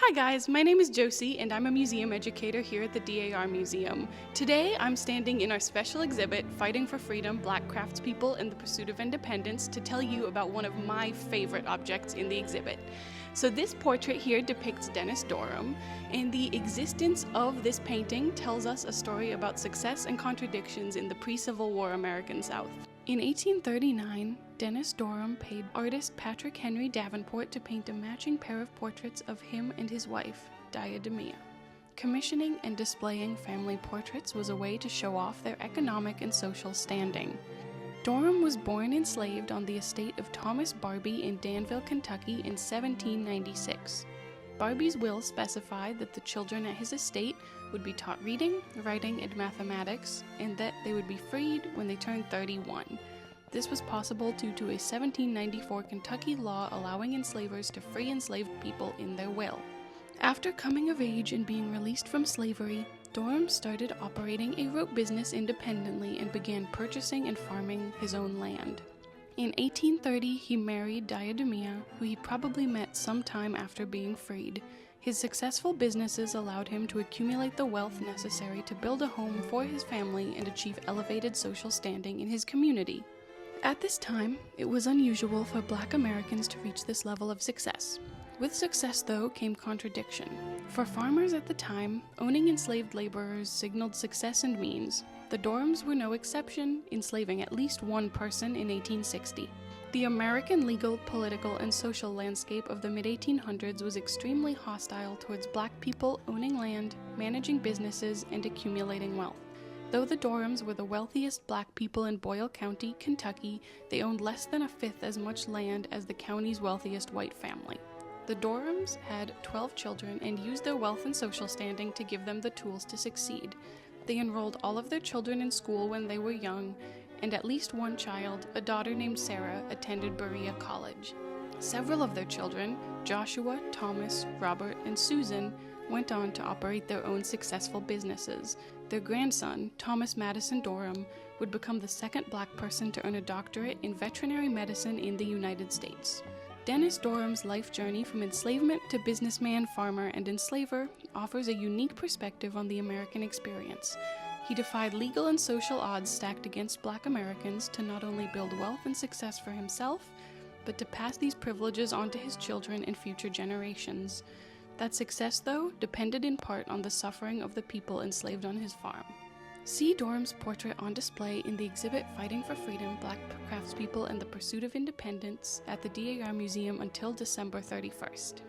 Hi guys, my name is Josie and I'm a museum educator here at the DAR Museum. Today I'm standing in our special exhibit, Fighting for Freedom, Black Craftspeople in the Pursuit of Independence, to tell you about one of my favorite objects in the exhibit. So this portrait here depicts Dennis Doram, and the existence of this painting tells us a story about success and contradictions in the pre-Civil War American South. In 1839, Dennis Doram paid artist Patrick Henry Davenport to paint a matching pair of portraits of him and his wife, Diademia. Commissioning and displaying family portraits was a way to show off their economic and social standing. Doram was born enslaved on the estate of Thomas Barbie in Danville, Kentucky in 1796. Barbie's will specified that the children at his estate would be taught reading, writing, and mathematics, and that they would be freed when they turned 31. This was possible due to a 1794 Kentucky law allowing enslavers to free enslaved people in their will. After coming of age and being released from slavery, Doram started operating a rope business independently and began purchasing and farming his own land. In 1830, he married Diademia, who he probably met sometime after being freed. His successful businesses allowed him to accumulate the wealth necessary to build a home for his family and achieve elevated social standing in his community. At this time, it was unusual for Black Americans to reach this level of success. With success, though, came contradiction. For farmers at the time, owning enslaved laborers signaled success and means. The Dorams were no exception, enslaving at least one person in 1860. The American legal, political, and social landscape of the mid-1800s was extremely hostile towards Black people owning land, managing businesses, and accumulating wealth. Though the Dorams were the wealthiest Black people in Boyle County, Kentucky, they owned less than a fifth as much land as the county's wealthiest white family. The Dorams had 12 children and used their wealth and social standing to give them the tools to succeed. They enrolled all of their children in school when they were young, and at least one child, a daughter named Sarah, attended Berea College. Several of their children, Joshua, Thomas, Robert, and Susan, went on to operate their own successful businesses. Their grandson, Thomas Madison Doram, would become the second Black person to earn a doctorate in veterinary medicine in the United States. Dennis Doram's life journey from enslavement to businessman, farmer, and enslaver offers a unique perspective on the American experience. He defied legal and social odds stacked against Black Americans to not only build wealth and success for himself, but to pass these privileges on to his children and future generations. That success, though, depended in part on the suffering of the people enslaved on his farm. See Doram's portrait on display in the exhibit Fighting for Freedom, Black Craftspeople and the Pursuit of Independence at the DAR Museum until December 31st.